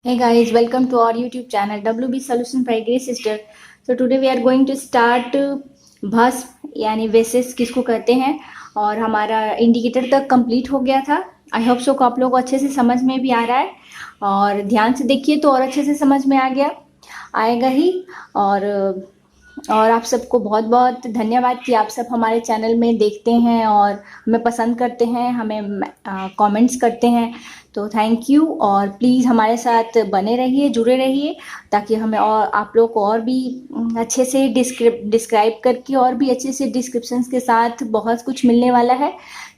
Hey guys, welcome to our YouTube channel WB Solution by Grey Sister. So today we are going to start भस्म यानी वेसेस किसको कहते हैं और हमारा इंडिकेटर तक कंप्लीट हो गया था। आई होप सो को आप लोग अच्छे से समझ में भी आ रहा है और ध्यान से देखिए तो और अच्छे से समझ में आ गया आएगा ही। और आप सबको बहुत बहुत धन्यवाद कि आप सब हमारे चैनल में देखते हैं और हमें पसंद करते हैं, हमें कमेंट्स करते हैं। तो थैंक यू और प्लीज़ हमारे साथ बने रहिए, जुड़े रहिए ताकि हमें और आप लोग को और भी अच्छे से डिस्क्राइब करके और भी अच्छे से डिस्क्रिप्शंस के साथ बहुत कुछ मिलने वाला है।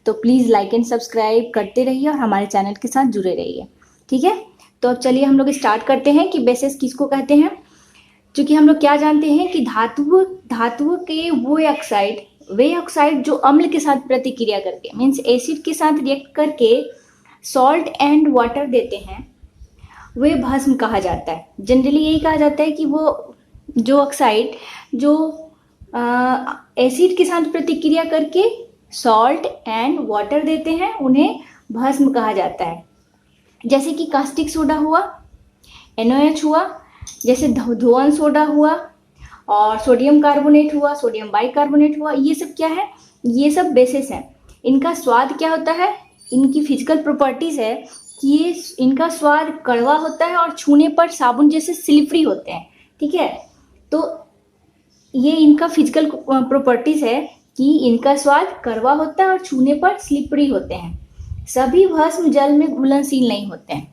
तो प्लीज़ लाइक एंड सब्सक्राइब करते रहिए और हमारे चैनल के साथ जुड़े रहिए, ठीक है। तो अब चलिए हम लोग स्टार्ट करते हैं कि बेसिस किसको कहते हैं। क्योंकि हम लोग क्या जानते हैं कि धातुओं के वे ऑक्साइड जो अम्ल के साथ प्रतिक्रिया करके मीन्स एसिड के साथ रिएक्ट करके सॉल्ट एंड वाटर देते हैं, वे भस्म कहा जाता है। जनरली यही कहा जाता है कि वो जो ऑक्साइड जो एसिड के साथ प्रतिक्रिया करके सॉल्ट एंड वाटर देते हैं उन्हें भस्म कहा जाता है। जैसे कि कास्टिक सोडा हुआ, NaOH हुआ, जैसे धोवन सोडा हुआ और सोडियम कार्बोनेट हुआ, सोडियम बाइकार्बोनेट हुआ। ये सब क्या है? ये सब बेसिस हैं। इनका स्वाद क्या होता है? इनकी फिजिकल प्रॉपर्टीज है कि ये इनका स्वाद कड़वा होता है और छूने पर साबुन जैसे स्लिपरी होते हैं, ठीक है। तो ये इनका फिजिकल प्रॉपर्टीज है कि इनका स्वाद कड़वा होता है और छूने पर स्लिपरी होते हैं। सभी भस्म जल में घुलनशील नहीं होते हैं।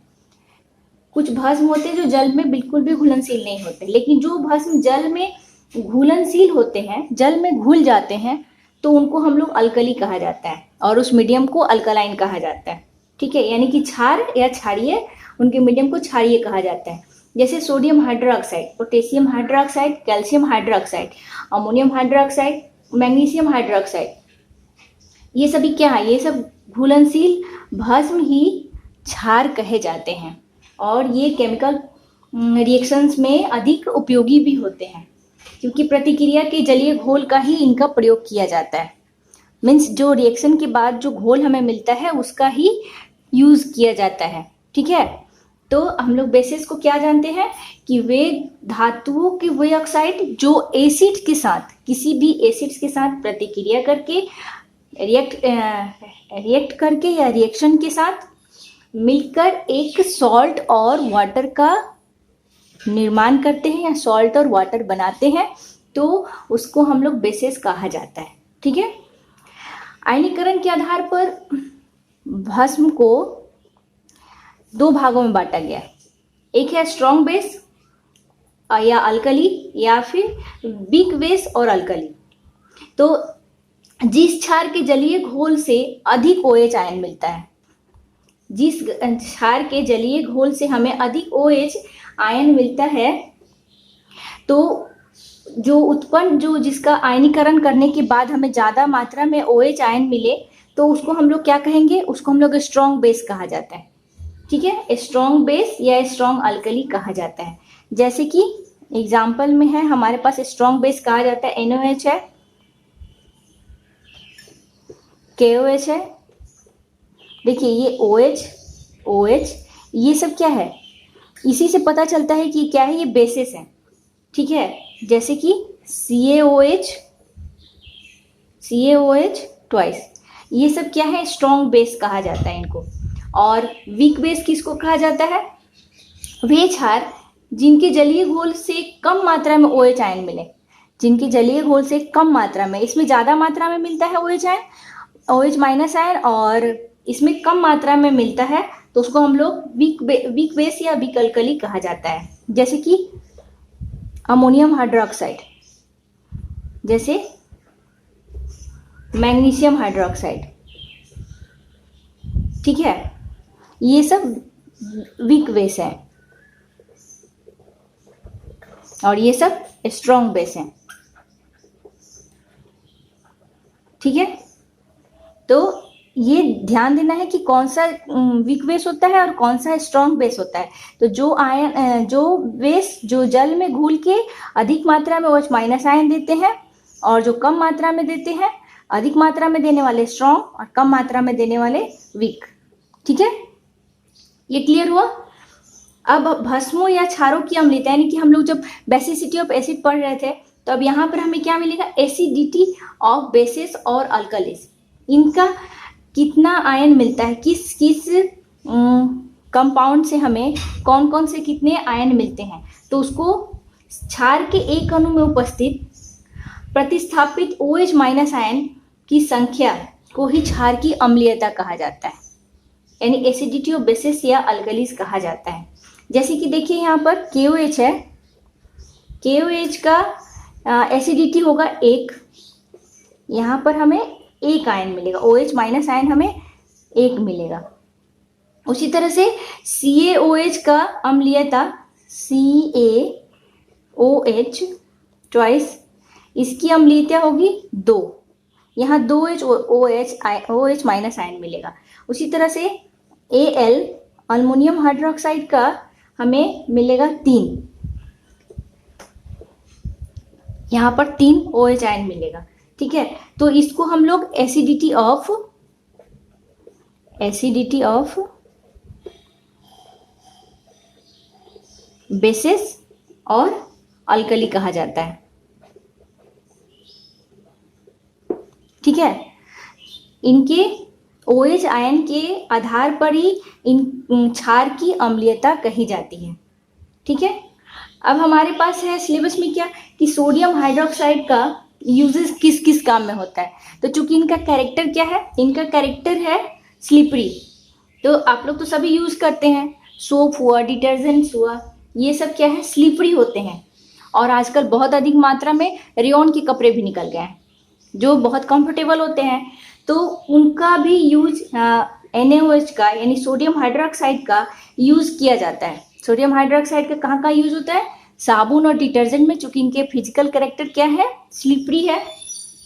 कुछ भस्म होते हैं जो जल में बिल्कुल भी घुलनशील नहीं होते, लेकिन जो भस्म जल में घुलनशील होते हैं, जल में घुल जाते हैं, तो उनको हम लोग अल्कली कहा जाता है और उस मीडियम को अल्कलाइन कहा जाता है, ठीक है। यानी कि क्षार या क्षारीय, उनके मीडियम को क्षारीय कहा जाता है। जैसे sodium hydroxide, potassium hydroxide, calcium hydroxide, ammonium hydroxide, magnesium hydroxide, ये सभी क्या है? ये सब घुलनशील भस्म ही क्षार कहे जाते हैं और ये केमिकल रिएक्शंस में अधिक उपयोगी भी होते हैं क्योंकि प्रतिक्रिया के जलीय घोल का ही इनका प्रयोग किया जाता है। मीन्स जो रिएक्शन के बाद जो घोल हमें मिलता है उसका ही यूज़ किया जाता है, ठीक है। तो हम लोग बेसिस को क्या जानते हैं कि वे धातुओं के वे ऑक्साइड जो एसिड के साथ, किसी भी एसिड्स के साथ प्रतिक्रिया करके रिएक्ट करके या रिएक्शन के साथ मिलकर एक सॉल्ट और वाटर का निर्माण करते हैं या सॉल्ट और वाटर बनाते हैं, तो उसको हम लोग बेसिस कहा जाता है, ठीक है। आयनीकरण के आधार पर भस्म को दो भागों में बांटा गया है। एक है स्ट्रॉन्ग बेस या अल्कली, या फिर वीक बेस और अल्कली। तो जिस क्षार के जलीय घोल से अधिक OH आयन मिलता है, जिस क्षार के जलीय घोल से हमें अधिक OH आयन मिलता है, तो जो जिसका आयनीकरण करने के बाद हमें ज़्यादा मात्रा में OH आयन मिले, तो उसको हम लोग क्या कहेंगे? उसको हम लोग स्ट्रॉन्ग बेस कहा जाता है, ठीक है। स्ट्रॉन्ग बेस या स्ट्रॉन्ग अल्कली कहा जाता है। जैसे कि एग्जाम्पल में है, हमारे पास स्ट्रॉन्ग बेस कहा जाता है NaOH है, KOH है। देखिए ये OH ये सब क्या है? इसी से पता चलता है कि क्या है, ये बेसिस है, ठीक है। जैसे कि CaOH ट्वाइस, ये सब क्या है? स्ट्रॉन्ग बेस कहा जाता है इनको। और वीक बेस किसको कहा जाता है? वे क्षार जिनके जलीय घोल से कम मात्रा में OH आयन मिले, जिनके जलीय घोल से कम मात्रा में, इसमें ज़्यादा मात्रा में मिलता है OH ion, OH minus ion, और इसमें कम मात्रा में मिलता है, तो उसको हम लोग वीक बेस या वीक अल्कली कहा जाता है। जैसे कि अमोनियम हाइड्रोक्साइड, जैसे मैग्नीशियम हाइड्रोक्साइड, ठीक है। ये सब वीक बेस है और ये सब स्ट्रॉन्ग बेस है, ठीक है। तो ये ध्यान देना है कि कौन सा वीक बेस होता है और कौन सा स्ट्रॉन्ग बेस होता है। तो जो बेस जो जल में घुल के अधिक मात्रा में OH माइनस आयन देते हैं और जो कम मात्रा में देते हैं, अधिक मात्रा में देने वाले स्ट्रॉन्ग और कम मात्रा में देने वाले वीक, ठीक है। ये क्लियर हुआ? अब भस्मों या क्षारों की अम्लता, यानी कि हम लोग जब बेसिसिटी ऑफ एसिड पढ़ रहे थे, तो अब यहाँ पर हमें क्या मिलेगा, एसिडिटी ऑफ बेसिस और अल्कलीज, इनका कितना आयन मिलता है, किस किस कंपाउंड से हमें कौन कौन से कितने आयन मिलते हैं, तो उसको क्षार के एक अणु में उपस्थित प्रतिस्थापित OH माइनस आयन की संख्या को ही क्षार की अम्लीयता कहा जाता है, यानी एसिडिटी ऑफ बेसिस या अल्कलीज कहा जाता है। जैसे कि देखिए यहाँ पर KOH है, KOH का एसिडिटी होगा 1, यहाँ पर हमें 1 आयन मिलेगा, OH माइनस आयन हमें 1 मिलेगा। उसी तरह से CaOH का अम्लीयता CaOH ट्वाइस, इसकी अम्लीयता होगी 2, यहाँ 2H OH माइनस आयन मिलेगा। उसी तरह से Al अल्मोनियम हाइड्रोक्साइड का हमें मिलेगा 3, यहाँ पर 3 OH आयन मिलेगा, ठीक है। तो इसको हम लोग एसिडिटी ऑफ बेसिस और अल्कली कहा जाता है, ठीक है। इनके OH आयन के आधार पर ही इन क्षार की अम्लीयता कही जाती है, ठीक है। अब हमारे पास है सिलेबस में क्या कि सोडियम हाइड्रोक्साइड का यूजेस किस किस काम में होता है। तो चूंकि इनका कैरेक्टर क्या है, इनका कैरेक्टर है स्लिपरी, तो आप लोग तो सभी यूज करते हैं, सोप हुआ, डिटर्जेंट्स हुआ, ये सब क्या है, स्लिपरी होते हैं। और आजकल बहुत अधिक मात्रा में रेयॉन के कपड़े भी निकल गए हैं जो बहुत कंफर्टेबल होते हैं, तो उनका भी यूज NaOH का यानी सोडियम हाइड्रोक्साइड का यूज किया जाता है। सोडियम हाइड्रोक्साइड का कहाँ का यूज होता है, साबुन और डिटर्जेंट में, चूंकि इनके फिजिकल कैरेक्टर क्या है, स्लिपरी है,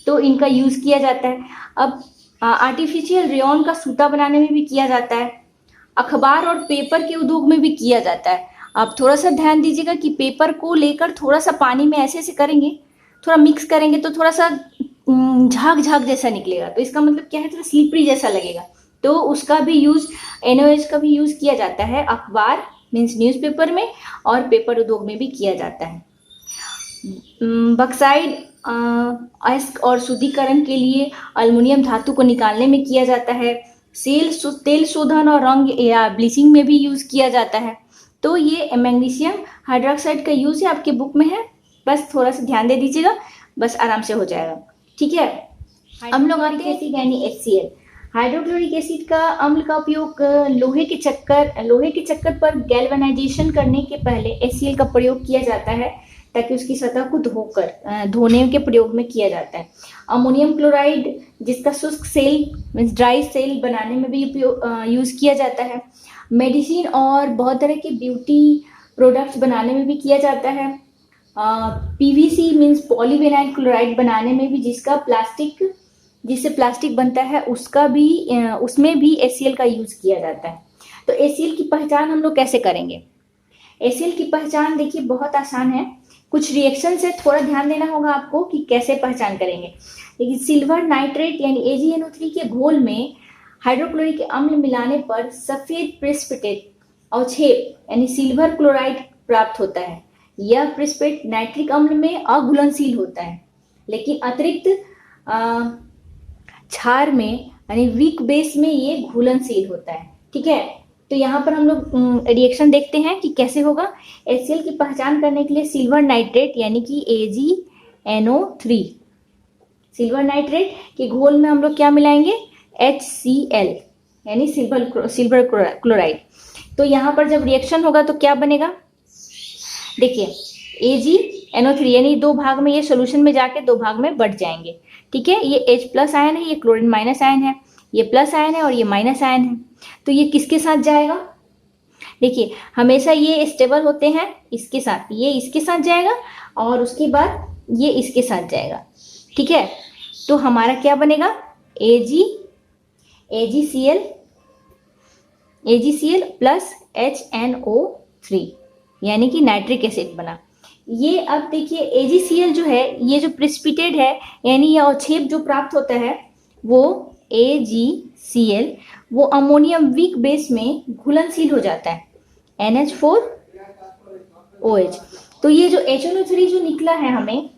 तो इनका यूज किया जाता है। अब आर्टिफिशियल रेयॉन का सूता बनाने में भी किया जाता है, अखबार और पेपर के उद्योग में भी किया जाता है। आप थोड़ा सा ध्यान दीजिएगा कि पेपर को लेकर थोड़ा सा पानी में ऐसे ऐसे करेंगे, थोड़ा मिक्स करेंगे तो थोड़ा सा झाग झाग जैसा निकलेगा, तो इसका मतलब क्या है, थोड़ा स्लिपरी जैसा लगेगा, तो उसका भी यूज, NaOH का भी यूज किया जाता है अखबार मीन्स न्यूज़पेपर में, और पेपर उद्योग में भी किया जाता है। बक्साइड अयस्क और शुद्धिकरण के लिए अल्मुनियम धातु को निकालने में किया जाता है। तेल शोधन और रंग या ब्लीचिंग में भी यूज किया जाता है। तो ये मैग्नीशियम हाइड्रोक्साइड का यूज है, आपके बुक में है, बस थोड़ा सा ध्यान दे दीजिएगा, बस आराम से हो जाएगा, ठीक है। हम लोग आते हैं यानी HCl, हाइड्रोक्लोरिक एसिड का अम्ल का उपयोग लोहे के चक्कर पर गैल्वेनाइजेशन करने के पहले HCl का प्रयोग किया जाता है, ताकि उसकी सतह को धोने के प्रयोग में किया जाता है। अमोनियम क्लोराइड जिसका शुष्क सेल मीन्स ड्राई सेल बनाने में भी यूज किया जाता है। मेडिसिन और बहुत तरह के ब्यूटी प्रोडक्ट्स बनाने में भी किया जाता है। PVC मीन्स पॉलीविनाइल क्लोराइड बनाने में भी, जिससे प्लास्टिक बनता है, उसमें भी HCl का यूज किया जाता है। तो HCl की पहचान हम लोग कैसे करेंगे, HCl की पहचान देखिए बहुत आसान है, कुछ रिएक्शन से थोड़ा ध्यान देना होगा आपको कि कैसे पहचान करेंगे। लेकिन सिल्वर नाइट्रेट यानी AgNO3 के घोल में हाइड्रोक्लोरिक अम्ल मिलाने पर सफेद प्रेसिपिटेट अवक्षेप यानी सिल्वर क्लोराइड प्राप्त होता है। यह प्रेसिपिटेट नाइट्रिक अम्ल में अघुलनशील होता है, लेकिन अतिरिक्त क्षार में यानी वीक बेस में ये घुलनशील होता है, ठीक है। तो यहाँ पर हम लोग रिएक्शन देखते हैं कि कैसे होगा। HCl की पहचान करने के लिए सिल्वर नाइट्रेट यानी कि AgNO3, सिल्वर नाइट्रेट के घोल में हम लोग क्या मिलाएंगे, HCl यानी सिल्वर क्लोराइड। तो यहाँ पर जब रिएक्शन होगा तो क्या बनेगा, देखिए AgNO3 यानी 2 भाग में, ये सोल्यूशन में जाके 2 भाग में बढ़ जाएंगे, ठीक है। ये H+ आयन है, ये क्लोरीन माइनस आयन है, ये प्लस आयन है और ये माइनस आयन है। तो ये किसके साथ जाएगा, देखिए हमेशा ये स्टेबल होते हैं, इसके साथ, ये इसके साथ जाएगा और उसके बाद ये इसके साथ जाएगा, ठीक है। तो हमारा क्या बनेगा, AgCl प्लस HNO3 यानी कि नाइट्रिक एसिड बना। ये अब देखिए AgCl जो है, ये जो प्रेसिपिटेट है यानी ये अवक्षेप जो प्राप्त होता है, वो AgCl वो अमोनियम वीक बेस में घुलनशील हो जाता है NH4OH। तो ये जो HNO3 जो निकला है हमें,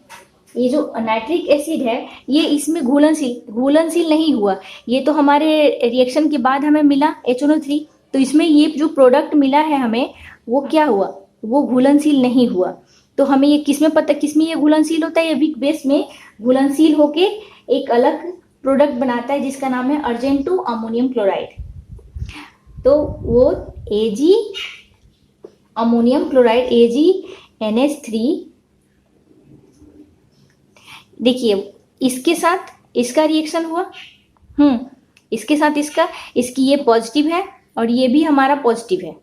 ये जो नाइट्रिक एसिड है, ये इसमें घुलनशील नहीं हुआ। ये तो हमारे रिएक्शन के बाद हमें मिला HNO3, तो इसमें ये जो प्रोडक्ट मिला है हमें, वो क्या हुआ, वो घुलनशील नहीं हुआ। तो हमें ये किसमें ये घुलनशील होता है, ये वीक बेस में घुलनशील होके एक अलग प्रोडक्ट बनाता है जिसका नाम है अर्जेंटो अमोनियम क्लोराइड। तो वो Ag अमोनियम क्लोराइड AgNH3, देखिए इसके साथ इसका रिएक्शन हुआ, इसके साथ इसकी ये पॉजिटिव है और ये भी हमारा पॉजिटिव है,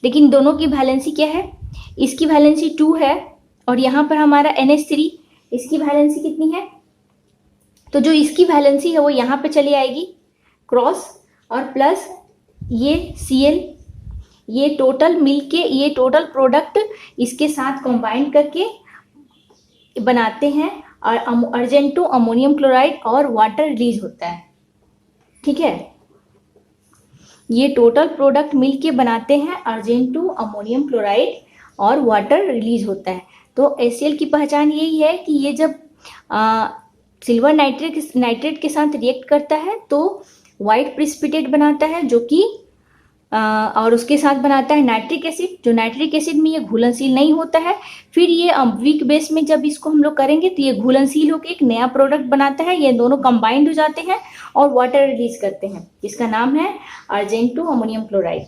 लेकिन दोनों की वैलेंसी क्या है, इसकी वैलेंसी 2 है और यहाँ पर हमारा NH3, इसकी वैलेंसी कितनी है, तो जो इसकी वैलेंसी है वो यहाँ पे चली आएगी क्रॉस, और प्लस ये Cl, ये टोटल मिलके ये टोटल प्रोडक्ट इसके साथ कंबाइन करके बनाते हैं और अर्जेंटो अमोनियम क्लोराइड और वाटर रिलीज होता है। ठीक है, ये टोटल प्रोडक्ट मिलके बनाते हैं अर्जेंटो अमोनियम क्लोराइड और वाटर रिलीज होता है। तो HCl की पहचान यही है कि ये जब सिल्वर नाइट्रेट के साथ रिएक्ट करता है तो वाइट प्रिसिपिटेट बनाता है, जो कि और उसके साथ बनाता है नाइट्रिक एसिड, जो नाइट्रिक एसिड में ये घुलनशील नहीं होता है। फिर ये वीक बेस में जब इसको हम लोग करेंगे तो ये घुलनशील होकर एक नया प्रोडक्ट बनाता है, ये दोनों कंबाइंड हो जाते हैं और वाटर रिलीज करते हैं, जिसका नाम है अर्जेंटो अमोनियम क्लोराइड।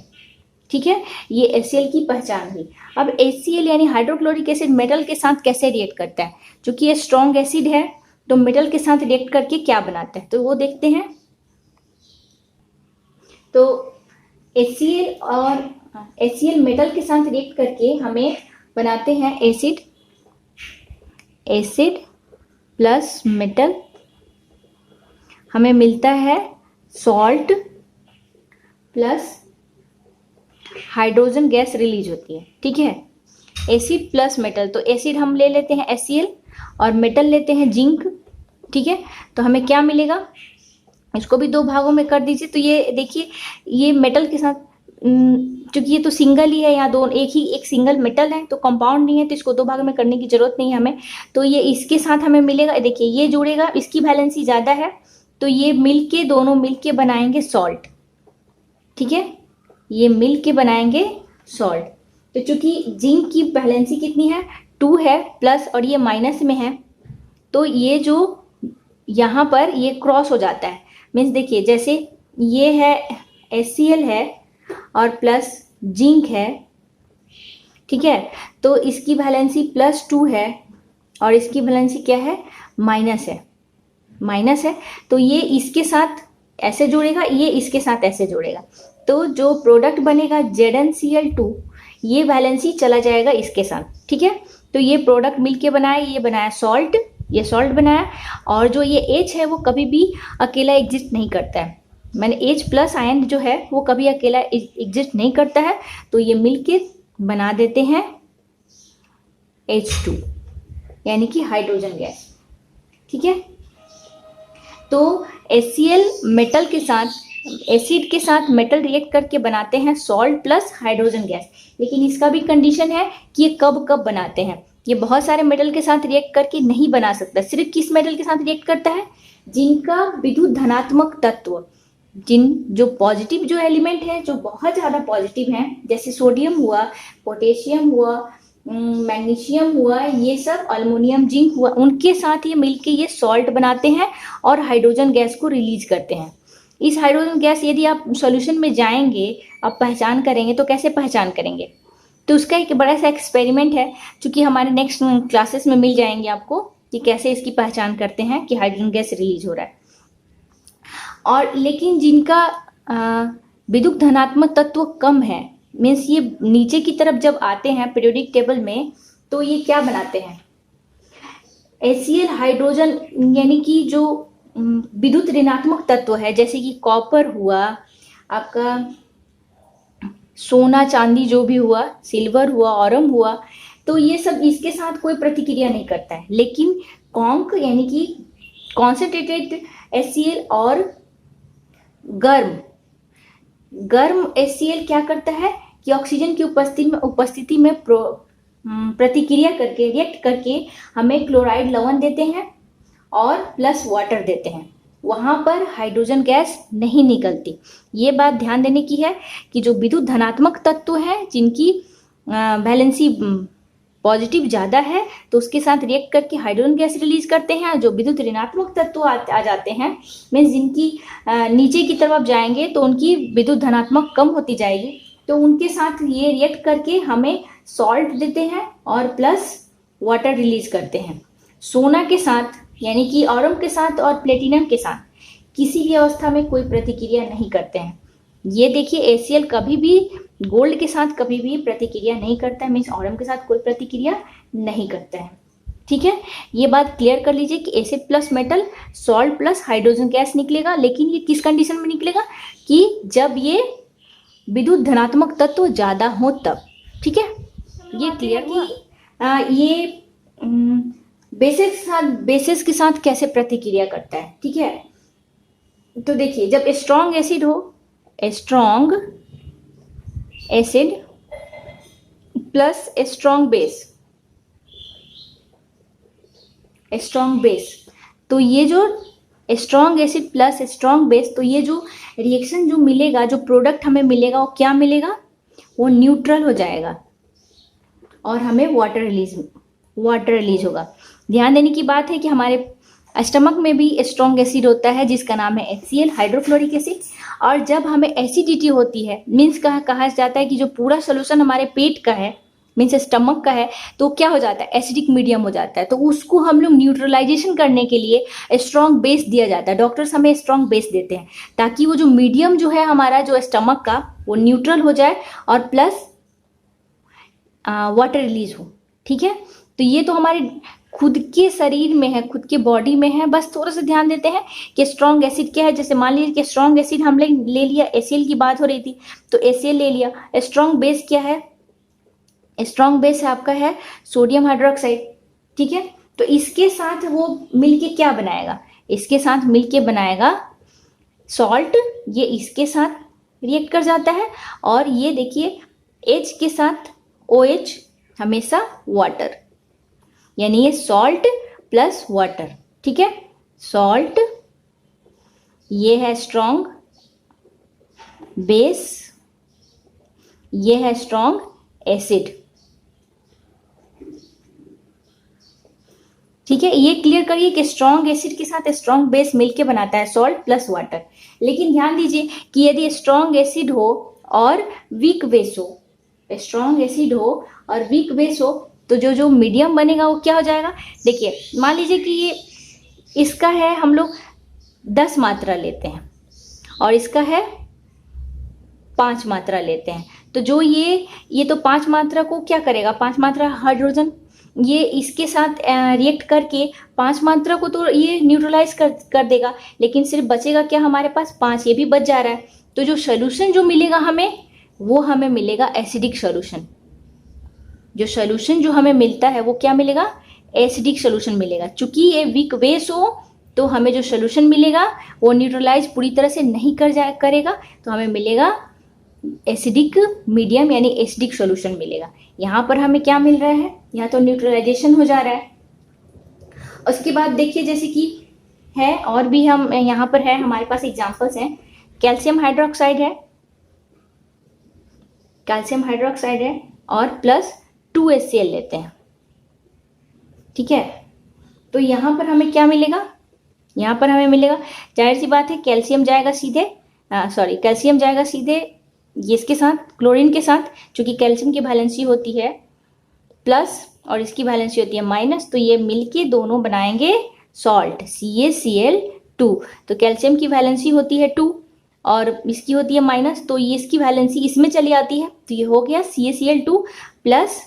ठीक है, ये HCl की पहचान हुई। अब HCl यानी हाइड्रोक्लोरिक एसिड मेटल के साथ कैसे रिएक्ट करता है, क्योंकि ये स्ट्रॉन्ग एसिड है तो मेटल के साथ रिएक्ट करके क्या बनाता है, तो वो देखते हैं। तो HCl मेटल के साथ रिएक्ट करके हमें बनाते हैं एसिड प्लस मेटल, हमें मिलता है salt plus hydrogen gas release होती है। ठीक है, एसिड प्लस मेटल, तो एसिड हम ले लेते हैं HCl और मेटल लेते हैं जिंक। ठीक है, तो हमें क्या मिलेगा, इसको भी 2 भागों में कर दीजिए। तो ये देखिए, ये मेटल के साथ, क्योंकि ये तो सिंगल ही है, यहाँ एक सिंगल मेटल है तो कंपाउंड नहीं है, तो इसको 2 भाग में करने की जरूरत नहीं है हमें। तो ये इसके साथ हमें मिलेगा, देखिए ये जुड़ेगा, इसकी वैलेंसी ज़्यादा है तो ये दोनों मिलके बनाएंगे सॉल्ट। ठीक है, ये मिलके बनाएंगे सॉल्ट। तो चूंकि जिंक की वैलेंसी कितनी है, 2 है प्लस, और ये माइनस में है, तो ये जो यहाँ पर ये क्रॉस हो जाता है। मीन्स देखिए, जैसे ये है HCl है और प्लस जिंक है। ठीक है, तो इसकी वैलेंसी +2 है और इसकी वैलेंसी क्या है, माइनस है। तो ये इसके साथ ऐसे जुड़ेगा, ये इसके साथ ऐसे जुड़ेगा, तो जो प्रोडक्ट बनेगा ZnCl2, ये वैलेंसी चला जाएगा इसके साथ। ठीक है, तो ये प्रोडक्ट मिलके ये बनाया सॉल्ट, ये सॉल्ट बनाया, और जो ये H है वो कभी भी अकेला एग्जिस्ट नहीं करता है, मैंने H+ आयन जो है वो कभी अकेला एग्जिस्ट नहीं करता है, तो ये मिलके बना देते हैं H2 यानी कि हाइड्रोजन गैस। ठीक है, तो HCl मेटल के साथ, एसिड के साथ मेटल रिएक्ट करके बनाते हैं सॉल्ट प्लस हाइड्रोजन गैस, लेकिन इसका भी कंडीशन है कि ये कब कब बनाते हैं। ये बहुत सारे मेटल के साथ रिएक्ट करके नहीं बना सकता, सिर्फ किस मेटल के साथ रिएक्ट करता है, जिनका विद्युत धनात्मक तत्व, जो पॉजिटिव जो एलिमेंट है, जो बहुत ज़्यादा पॉजिटिव हैं, जैसे सोडियम हुआ, पोटेशियम हुआ, मैग्नीशियम हुआ, ये सब अल्मोनियम, जिंक हुआ, उनके साथ ये मिलके ये सॉल्ट बनाते हैं और हाइड्रोजन गैस को रिलीज करते हैं। इस हाइड्रोजन गैस यदि आप सॉल्यूशन में जाएंगे, आप पहचान करेंगे, तो कैसे पहचान करेंगे, तो उसका एक बड़ा सा एक्सपेरिमेंट है, चूँकि हमारे नेक्स्ट क्लासेस में मिल जाएंगे आपको कि कैसे इसकी पहचान करते हैं कि हाइड्रोजन गैस रिलीज हो रहा है। और लेकिन जिनका विद्युत धनात्मक तत्व कम है, मीन्स ये नीचे की तरफ जब आते हैं पीरियोडिक टेबल में, तो ये क्या बनाते हैं, HCl हाइड्रोजन, यानी कि जो विद्युत ऋणात्मक तत्व है, जैसे कि कॉपर हुआ, आपका सोना चांदी जो भी हुआ, सिल्वर हुआ, ऑरम हुआ, तो ये सब इसके साथ कोई प्रतिक्रिया नहीं करता है। लेकिन कॉन्क यानी कि कॉन्सेंट्रेटेड HCl और गर्म HCl क्या करता है, कि ऑक्सीजन की उपस्थिति में प्रतिक्रिया करके रिएक्ट करके हमें क्लोराइड लवण देते हैं और प्लस वाटर देते हैं। वहां पर हाइड्रोजन गैस नहीं निकलती। ये बात ध्यान देने की है कि जो विद्युत धनात्मक तत्व है जिनकी वैलेंसी पॉजिटिव ज़्यादा है तो उसके साथ रिएक्ट करके हाइड्रोजन गैस रिलीज करते हैं। जो विद्युत ऋणात्मक तत्व आ जाते हैं, मीन्स जिनकी नीचे की तरफ जाएंगे तो उनकी विद्युत धनात्मक कम होती जाएगी, तो उनके साथ ये रिएक्ट करके हमें सॉल्ट देते हैं और प्लस वाटर रिलीज करते हैं। सोना के साथ यानी कि ऑरम के साथ और प्लेटिनम के साथ किसी भी अवस्था में कोई प्रतिक्रिया नहीं करते हैं। ये देखिए ACl कभी भी गोल्ड के साथ कभी भी प्रतिक्रिया नहीं करता है, मीन्स ऑरम के साथ कोई प्रतिक्रिया नहीं करता है। ठीक है, ये बात क्लियर कर लीजिए कि acid plus metal salt plus hydrogen gas निकलेगा, लेकिन ये किस कंडीशन में निकलेगा कि जब ये विद्युत धनात्मक तत्व ज्यादा हो तब। ठीक है, ये क्लियर हुआ। ये बेसिस के साथ कैसे प्रतिक्रिया करता है। ठीक है, तो देखिए जब स्ट्रॉन्ग एसिड हो, strong acid plus strong base, तो ये जो strong acid plus strong base, तो ये जो रिएक्शन जो मिलेगा, जो प्रोडक्ट हमें मिलेगा, वो क्या मिलेगा, वो न्यूट्रल हो जाएगा और हमें वाटर रिलीज होगा। ध्यान देने की बात है कि हमारे स्टमक में भी स्ट्रॉन्ग एसिड होता है जिसका नाम है HCl, हाइड्रोक्लोरिक एसिड। और जब हमें एसिडिटी होती है, मीन्स कहा जाता है कि जो पूरा सोल्यूशन हमारे पेट का है, मीन्स स्टमक का है, तो क्या हो जाता है, एसिडिक मीडियम हो जाता है। तो उसको हम लोग न्यूट्रलाइजेशन करने के लिए स्ट्रॉन्ग बेस दिया जाता है। डॉक्टर्स हमें स्ट्रॉन्ग बेस देते हैं ताकि वो जो मीडियम जो है हमारा जो स्टमक का, वो न्यूट्रल हो जाए और प्लस वाटर रिलीज हो। ठीक है, तो ये तो हमारे खुद के शरीर में है, खुद के बॉडी में है। बस थोड़ा सा ध्यान देते हैं कि स्ट्रॉन्ग एसिड क्या है। जैसे मान लीजिए कि स्ट्रॉन्ग एसिड हमने ले लिया, ACl की बात हो रही थी तो ACl ले लिया। स्ट्रॉन्ग बेस क्या है, स्ट्रॉन्ग बेस आपका है सोडियम हाइड्रोक्साइड। ठीक है, तो इसके साथ वो मिलके क्या बनाएगा, इसके साथ मिलके बनाएगा सॉल्ट। ये इसके साथ रिएक्ट कर जाता है और ये देखिए H के साथ OH, हमेशा वाटर, यानी ये सॉल्ट प्लस वाटर। ठीक है, सॉल्ट, ये है स्ट्रॉन्ग बेस, ये है स्ट्रॉन्ग एसिड। ठीक है, ये क्लियर करिए कि स्ट्रॉन्ग एसिड के साथ स्ट्रॉन्ग बेस मिलके बनाता है सॉल्ट प्लस वाटर। लेकिन ध्यान दीजिए कि यदि स्ट्रॉन्ग एसिड हो और वीक बेस हो, स्ट्रॉन्ग एसिड हो और वीक बेस हो, तो जो मीडियम बनेगा वो क्या हो जाएगा। देखिए मान लीजिए कि ये इसका है, हम लोग 10 मात्रा लेते हैं और इसका है 5 मात्रा लेते हैं, तो जो ये तो 5 मात्रा को क्या करेगा, 5 मात्रा हाइड्रोजन ये इसके साथ रिएक्ट करके 5 मात्रा को तो ये न्यूट्रलाइज कर देगा, लेकिन सिर्फ बचेगा क्या हमारे पास 5, ये भी बच जा रहा है। तो जो सोल्यूशन जो मिलेगा हमें, वो हमें मिलेगा एसिडिक सोल्यूशन। जो सोल्यूशन जो हमें मिलता है वो क्या मिलेगा, एसिडिक सोल्यूशन मिलेगा। चूंकि ये वीक बेस हो तो हमें जो सोल्यूशन मिलेगा वो न्यूट्रलाइज पूरी तरह से नहीं करेगा, तो हमें मिलेगा एसिडिक मीडियम यानी एसिडिक सोल्यूशन मिलेगा। यहाँ पर हमें क्या मिल रहा है, यहाँ तो न्यूट्रलाइजेशन हो जा रहा है। उसके बाद देखिए जैसे कि है और भी, हम यहाँ पर है हमारे पास एग्जांपल्स हैं। कैल्शियम हाइड्रोक्साइड है और प्लस 2HCl लेते हैं। ठीक है, तो यहाँ पर हमें क्या मिलेगा, यहाँ पर हमें मिलेगा, जाहिर सी बात है कैल्शियम जाएगा सीधे ये इसके साथ, क्लोरीन के साथ, क्योंकि कैल्शियम की वैलेंसी होती है प्लस और इसकी वैलेंसी होती है माइनस, तो ये मिलके दोनों बनाएंगे सॉल्ट CaCl2। तो कैल्शियम की वैलेंसी होती है 2 और इसकी होती है माइनस, तो ये इसकी वैलेंसी इसमें चली आती है, तो ये हो गया CaCl2 प्लस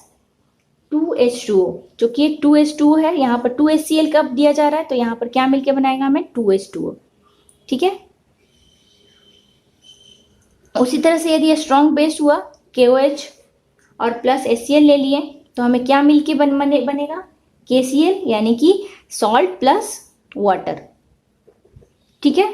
2H2O, जो कि 2H2O है। यहाँ पर 2HCl कब दिया जा रहा है, तो यहाँ पर क्या मिलके बनाएगा हमें 2H2O। ठीक है, उसी तरह से यदि स्ट्रॉन्ग बेस हुआ KOH और प्लस HCl ले लिए, तो हमें क्या मिलके बनेगा KCl, यानी कि सॉल्ट प्लस वाटर। ठीक है,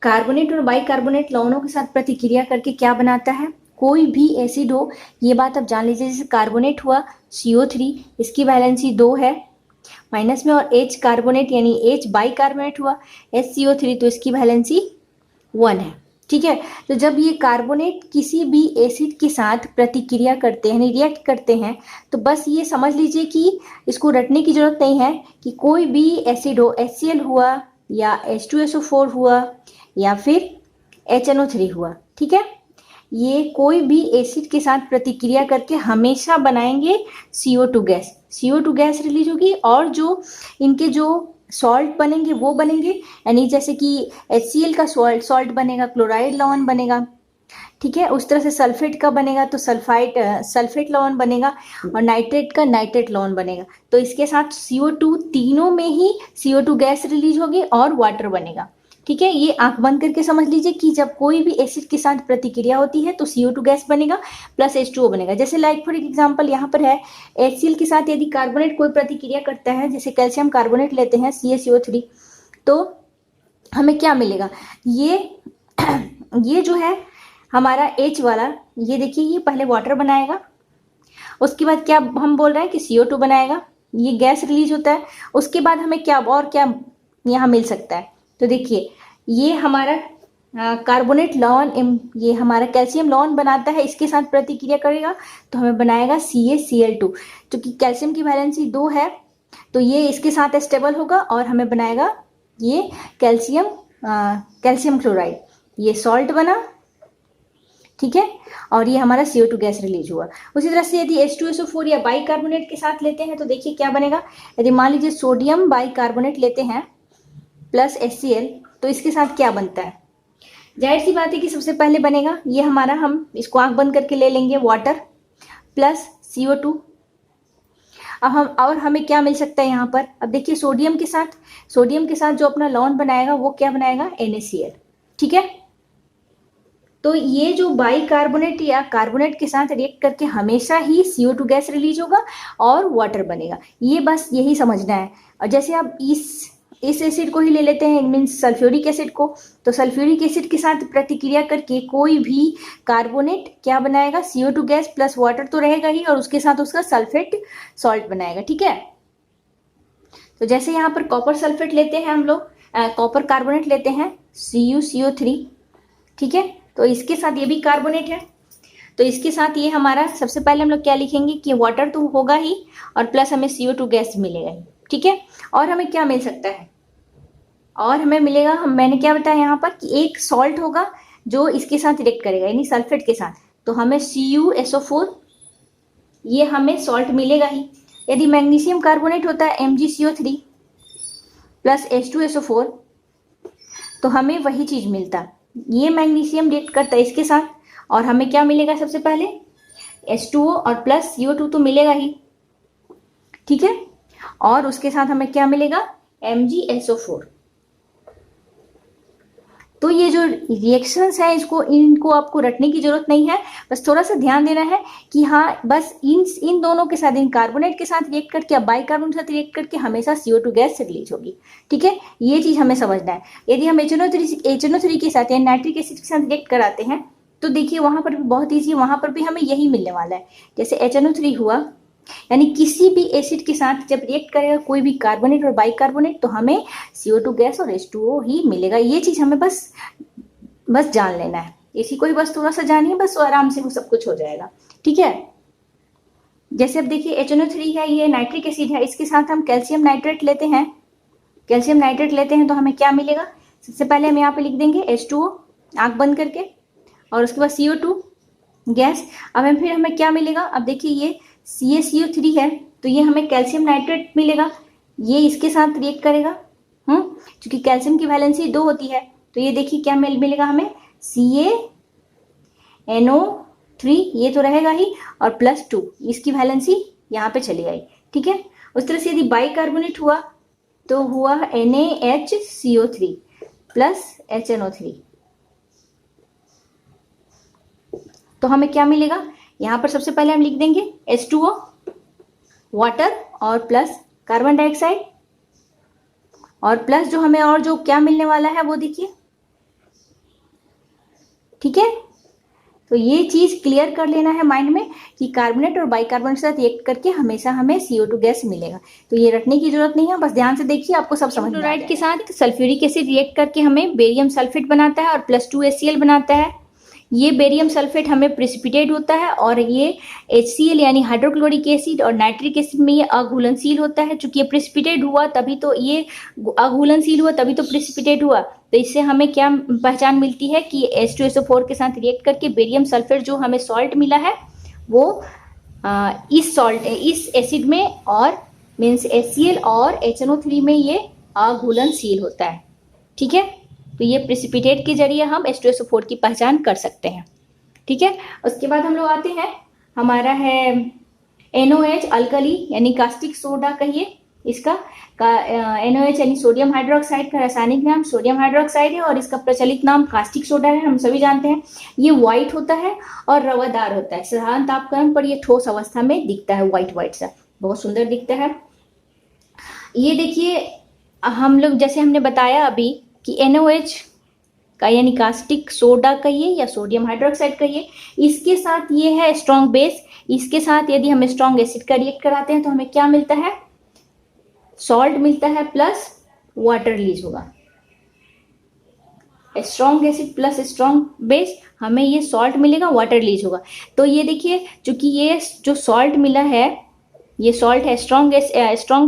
कार्बोनेट और बाइकार्बोनेट लवणों के साथ प्रतिक्रिया करके क्या बनाता है, कोई भी एसिड हो, ये बात आप जान लीजिए। जैसे कार्बोनेट हुआ CO3, इसकी वैलेंसी 2 है माइनस में, और H कार्बोनेट यानी H बाई कार्बोनेट हुआ HCO3, तो इसकी वैलेंसी 1 है। ठीक है, तो जब ये कार्बोनेट किसी भी एसिड के साथ प्रतिक्रिया करते हैं, रिएक्ट करते हैं, तो बस ये समझ लीजिए कि इसको रटने की जरूरत नहीं है कि कोई भी एसिड हो, HCl हुआ या H2SO4 हुआ या फिर HNO3 हुआ, ठीक है, ये कोई भी एसिड के साथ प्रतिक्रिया करके हमेशा बनाएंगे CO2 gas. CO2 gas release होगी, और जो इनके जो सॉल्ट बनेंगे वो बनेंगे, यानी जैसे कि HCl का सॉल्ट बनेगा, क्लोराइड लवण बनेगा, ठीक है, उस तरह से सल्फेट का बनेगा तो सल्फेट लवण बनेगा, और नाइट्रेट का नाइट्रेट लवण बनेगा। तो इसके साथ CO2, तीनों में ही CO2 गैस रिलीज होगी और वाटर बनेगा। ठीक है, ये आंख बंद करके समझ लीजिए कि जब कोई भी एसिड के साथ प्रतिक्रिया होती है तो CO2 गैस बनेगा प्लस H2O बनेगा। जैसे लाइक फॉर एग्जांपल यहाँ पर है HCl के साथ यदि कार्बोनेट कोई प्रतिक्रिया करता है, जैसे कैल्शियम कार्बोनेट लेते हैं CaCO3, तो हमें क्या मिलेगा, ये जो है हमारा H वाला, ये देखिए ये पहले वाटर बनाएगा, उसके बाद क्या हम बोल रहे हैं कि CO2 बनाएगा, ये गैस रिलीज होता है, उसके बाद हमें क्या और क्या यहाँ मिल सकता है। तो देखिए ये हमारा कार्बोनेट लवण, ये हमारा कैल्शियम लवण बनाता है, इसके साथ प्रतिक्रिया करेगा तो हमें बनाएगा CaCl2, क्योंकि कैल्शियम की वैलेंसी 2 है तो ये इसके साथ स्टेबल होगा और हमें बनाएगा ये कैल्शियम क्लोराइड, ये सॉल्ट बना, ठीक है, और ये हमारा CO2 गैस रिलीज हुआ। उसी तरह से यदि H2SO4 या बाइकार्बोनेट के साथ लेते हैं तो देखिए क्या बनेगा। यदि मान लीजिए सोडियम बाइकार्बोनेट लेते हैं प्लस HCl, तो इसके साथ क्या बनता है, जाहिर सी बात है कि सबसे पहले बनेगा ये हमारा, हम इसको आंख बंद करके ले लेंगे, वाटर प्लस CO2। अब हमें क्या मिल सकता है यहाँ पर, अब देखिए सोडियम के साथ जो अपना लवण बनाएगा वो क्या बनाएगा, NaCl, ठीक है। तो ये जो बाइकार्बोनेट या कार्बोनेट के साथ रिएक्ट करके हमेशा ही CO2 गैस रिलीज होगा और वाटर बनेगा, ये बस यही समझना है। और जैसे आप इस एसिड को ही ले लेते हैं, मीन्स सल्फ्यूरिक एसिड को, तो सल्फ्यूरिक एसिड के साथ प्रतिक्रिया करके कोई भी कार्बोनेट क्या बनाएगा, CO2 गैस प्लस वाटर तो रहेगा ही, और उसके साथ उसका सल्फेट सॉल्ट बनाएगा, ठीक है। तो जैसे यहाँ पर कॉपर सल्फेट लेते हैं हम लोग, कॉपर कार्बोनेट लेते हैं CuCO3, ठीक है, तो इसके साथ ये भी कार्बोनेट है, तो इसके साथ ये हमारा सबसे पहले हम लोग क्या लिखेंगे कि वाटर तो होगा ही और प्लस हमें CO2 गैस मिलेगा ही, ठीक है। और हमें क्या मिल सकता है, और हमें मिलेगा, मैंने क्या बताया यहाँ पर कि एक सॉल्ट होगा जो इसके साथ रिएक्ट करेगा, यानी सल्फेट के साथ, तो हमें CuSO4, ये हमें सॉल्ट मिलेगा ही। यदि मैग्नीशियम कार्बोनेट होता है MgCO3 प्लस H2SO4, तो हमें वही चीज मिलता, ये मैग्नीशियम रिएक्ट करता है इसके साथ और हमें क्या मिलेगा, सबसे पहले H2O और प्लस CO2 तो मिलेगा ही, ठीक है, और उसके साथ हमें क्या मिलेगा, MgSO4। तो ये जो रिएक्शंस है इनको आपको रटने की जरूरत नहीं है, बस थोड़ा सा ध्यान देना है कि हाँ बस इन दोनों के साथ, इन कार्बोनेट के साथ रिएक्ट करके, बाइकार्बोनेट के साथ रिएक्ट करके हमेशा CO2 गैस रिलीज होगी, ठीक है, ये चीज हमें समझना है। यदि हम HNO3 के साथ या नाइट्रिक एसिड के साथ रिएक्ट कराते हैं तो देखिए वहां पर भी बहुत ईजी, वहां पर भी हमें यही मिलने वाला है। जैसे HNO3 हुआ, यानी किसी भी एसिड के साथ जब रिएक्ट करेगा कोई भी कार्बोनेट और बाइकार्बोनेट तो हमें CO2 गैस और H2O ही मिलेगा। ये चीज हमें बस जान लेना है, इसी को ही बस थोड़ा सा जानिए, बस आराम से वो सब कुछ हो जाएगा, ठीक है। जैसे अब देखिए HNO3 है, ये नाइट्रिक एसिड है, इसके साथ हम कैल्शियम नाइट्रेट लेते हैं तो हमें क्या मिलेगा, सबसे पहले हम यहाँ पे लिख देंगे H2O आंख बंद करके, और उसके बाद CO2 गैस। अब हमें क्या मिलेगा, अब देखिए ये CaCO3 है तो ये हमें कैल्शियम नाइट्रेट मिलेगा, ये इसके साथ रिएक्ट करेगा, क्योंकि कैल्शियम की वैलेंसी 2 होती है, तो ये देखिए क्या मिलेगा हमें, CaNO3, ये तो रहेगा ही, और प्लस 2, इसकी वैलेंसी यहाँ पे चली गई, ठीक है। उस तरह से यदि बाइकार्बोनेट हुआ तो हुआ NaHCO3 प्लस HNO3, तो हमें क्या मिलेगा, यहाँ पर सबसे पहले हम लिख देंगे H2O वाटर और प्लस कार्बन डाइऑक्साइड, और प्लस जो हमें और जो क्या मिलने वाला है वो देखिए, ठीक है। तो ये चीज क्लियर कर लेना है माइंड में कि कार्बोनेट और बाइकार्बोनेट के साथ रिएक्ट करके हमेशा हमें CO2 गैस मिलेगा। तो ये रटने की जरूरत नहीं है, बस ध्यान से देखिए, आपको सब समझ में आ जाएगा। क्लोराइड के साथ सल्फ्यूरिक एसिड रिएक्ट करके हमें बेरियम सल्फेट बनाता है और +2 HCl बनाता है। ये बेरियम सल्फेट हमें प्रेसिपिटेट होता है और ये HCl यानी हाइड्रोक्लोरिक एसिड और नाइट्रिक एसिड में ये अघुलनशील होता है। चूंकि ये प्रेसिपिटेट हुआ तभी तो ये अघुलनशील हुआ, तभी तो प्रेसिपिटेट हुआ। तो इससे हमें क्या पहचान मिलती है कि H2SO4 के साथ रिएक्ट करके बेरियम सल्फेट जो हमें सॉल्ट मिला है वो इस एसिड में और मीन्स HCl और HNO3 में ये अघुलनशील होता है। ठीक है, तो ये प्रेसिपिटेट के जरिए हम H2SO4 की पहचान कर सकते हैं। ठीक है, उसके बाद हम लोग आते हैं, हमारा है NOH अल्कली यानी कास्टिक सोडा कहिए इसका। NOH यानी सोडियम हाइड्रोक्साइड का रासायनिक नाम सोडियम हाइड्रोक्साइड है और इसका प्रचलित नाम कास्टिक सोडा है, हम सभी जानते हैं। ये व्हाइट होता है और रवादार होता है। साधारण तापक्रम पर ये ठोस अवस्था में दिखता है, व्हाइट सा, बहुत सुंदर दिखता है। ये देखिए, हम लोग जैसे हमने बताया अभी कि NOH का यानी कास्टिक सोडा कहिए या सोडियम हाइड्रोक्साइड कहिए, इसके साथ ये है स्ट्रॉन्ग बेस। इसके साथ यदि हम स्ट्रॉन्ग एसिड का रिएक्ट कराते हैं तो हमें क्या मिलता है, सॉल्ट मिलता है प्लस वाटर रिलीज होगा। Strong acid plus strong base, हमें ये सॉल्ट मिलेगा, वाटर रिलीज होगा। तो ये देखिए, चूंकि ये जो सॉल्ट मिला है ये सॉल्ट है स्ट्रॉन्ग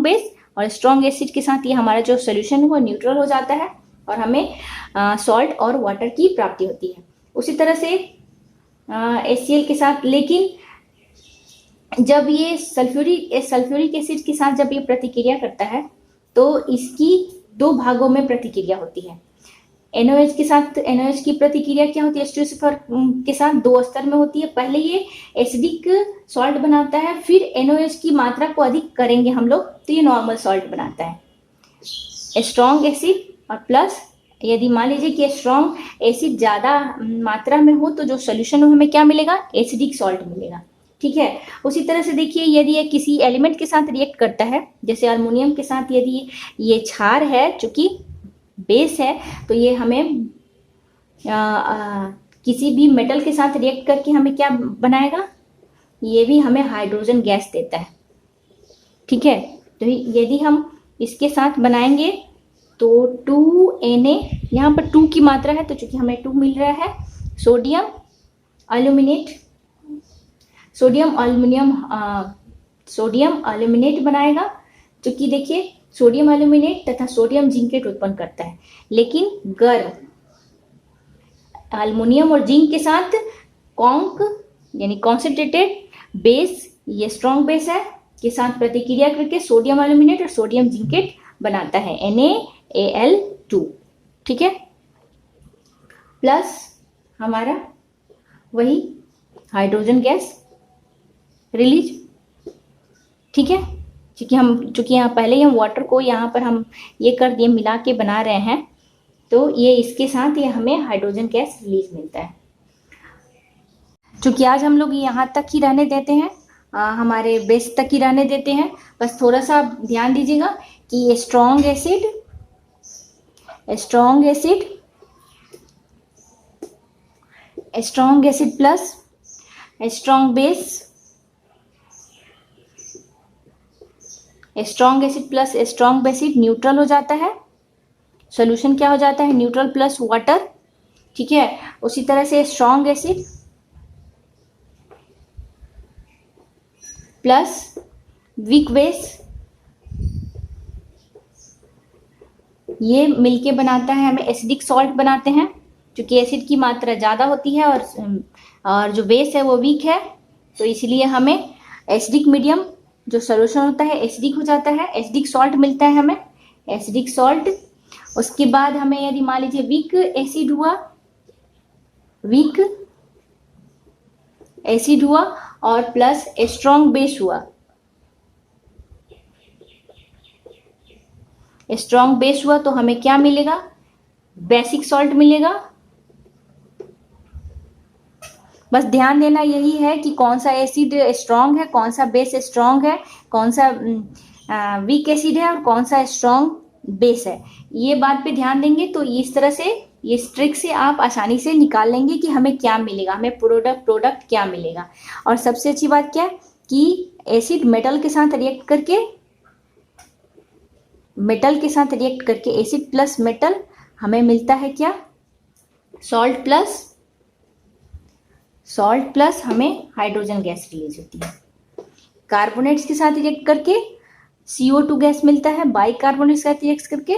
बेस और स्ट्रॉन्ग एसिड के साथ ये हमारा जो सोल्यूशन है वो न्यूट्रल हो जाता है और हमें सॉल्ट और वाटर की प्राप्ति होती है। उसी तरह से HCl के साथ, लेकिन जब ये सल्फ्यूरिक एसिड के साथ जब ये प्रतिक्रिया करता है तो इसकी दो भागों में प्रतिक्रिया होती है। NOH के साथ NOH की प्रतिक्रिया क्या होती है, H2SO4 के साथ दो स्तर में होती है। पहले ये एसिडिक सॉल्ट बनाता है, फिर NOH की मात्रा को अधिक करेंगे हम लोग तो ये नॉर्मल सॉल्ट बनाता है। स्ट्रॉन्ग एसिड और प्लस यदि मान लीजिए कि स्ट्रॉन्ग एसिड ज़्यादा मात्रा में हो तो जो सोल्यूशन हो हमें क्या मिलेगा, एसिडिक सॉल्ट मिलेगा। ठीक है, उसी तरह से देखिए, यदि ये किसी एलिमेंट के साथ रिएक्ट करता है, जैसे अल्युमिनियम के साथ यदि ये क्षार है, चूंकि बेस है, तो ये हमें किसी भी मेटल के साथ रिएक्ट करके हमें क्या बनाएगा, ये भी हमें हाइड्रोजन गैस देता है। ठीक है, तो यदि हम इसके साथ बनाएंगे तो 2Na, यहाँ पर 2 की मात्रा है तो चूंकि हमें 2 मिल रहा है, सोडियम अल्यूमिनेट बनाएगा। चूंकि देखिए, सोडियम अल्यूमिनेट तथा सोडियम जिंकेट उत्पन्न करता है, लेकिन गर्म अल्युमिनियम और जिंक के साथ कॉन्क यानी कॉन्सेंट्रेटेड बेस, ये स्ट्रॉन्ग बेस है, के साथ प्रतिक्रिया करके सोडियम अल्यूमिनेट और सोडियम जिंकेट बनाता है, NaAl2। ठीक है, प्लस हमारा वही हाइड्रोजन गैस रिलीज। ठीक है, चूंकि यहाँ पहले ही हम वाटर को यहाँ पर हम ये कर दिए, मिला के बना रहे हैं, तो ये इसके साथ ये हमें हाइड्रोजन गैस रिलीज मिलता है। चूंकि आज हम लोग यहाँ तक ही रहने देते हैं, हमारे बेस तक ही रहने देते हैं। बस थोड़ा सा ध्यान दीजिएगा कि ये strong acid plus strong base, strong acid plus strong based neutral हो जाता है। सोल्यूशन क्या हो जाता है, न्यूट्रल प्लस वाटर। ठीक है, उसी तरह से strong acid plus weak base, ये मिलके बनाता है, हमें एसिडिक सॉल्ट बनाते हैं। क्योंकि एसिड की मात्रा ज़्यादा होती है और जो बेस है वो वीक है, तो इसलिए हमें एसिडिक मीडियम जो सोल्यूशन होता है एसिडिक हो जाता है, एसिडिक सॉल्ट मिलता है हमें, एसिडिक सॉल्ट। उसके बाद हमें यदि मान लीजिए वीक एसिड हुआ और प्लस स्ट्रॉन्ग बेस हुआ, स्ट्रॉन्ग बेस हुआ तो हमें क्या मिलेगा, बेसिक सॉल्ट मिलेगा। बस ध्यान देना यही है कि कौन सा एसिड स्ट्रॉन्ग है, कौन सा बेस स्ट्रॉन्ग है, कौन सा वीक एसिड है और कौन सा स्ट्रॉन्ग बेस है। ये बात पे ध्यान देंगे तो इस तरह से ये ट्रिक से आप आसानी से निकाल लेंगे कि हमें क्या मिलेगा, हमें प्रोडक्ट क्या मिलेगा। और सबसे अच्छी बात क्या है कि एसिड मेटल के साथ रिएक्ट करके एसिड प्लस मेटल हमें मिलता है क्या, सॉल्ट प्लस हमें हाइड्रोजन गैस रिलीज होती है। कार्बोनेट्स के साथ रिएक्ट करके CO2 गैस मिलता है, बाइकार्बोनेट्स के साथ रिएक्ट करके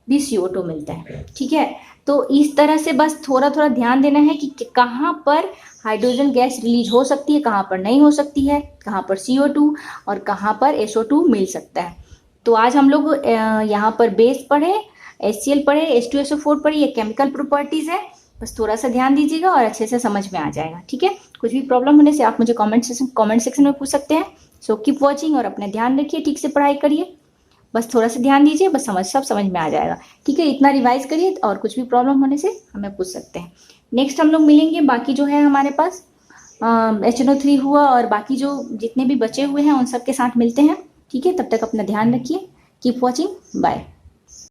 भी CO2 मिलता है। ठीक है, तो इस तरह से बस थोड़ा थोड़ा ध्यान देना है कि कहाँ पर हाइड्रोजन गैस रिलीज हो सकती है, कहाँ पर नहीं हो सकती है, कहाँ पर CO2 और कहाँ पर SO2 मिल सकता है। तो आज हम लोग यहाँ पर बेस पढ़े, HCl पढ़े, H2SO4 पढ़े, ये केमिकल प्रॉपर्टीज है। बस थोड़ा सा ध्यान दीजिएगा और अच्छे से समझ में आ जाएगा। ठीक है, कुछ भी प्रॉब्लम होने से आप मुझे कमेंट सेक्शन में पूछ सकते हैं। सो कीप वॉचिंग और अपना ध्यान रखिए, ठीक से पढ़ाई करिए। बस थोड़ा सा ध्यान दीजिए, बस सब समझ में आ जाएगा। ठीक है, इतना रिवाइज करिए और कुछ भी प्रॉब्लम होने से हमें पूछ सकते हैं। नेक्स्ट हम लोग मिलेंगे, बाकी जो है हमारे पास HNO3 हुआ और बाकी जो जितने भी बचे हुए हैं उन सब के साथ मिलते हैं। ठीक है, तब तक अपना ध्यान रखिए। Keep watching, bye.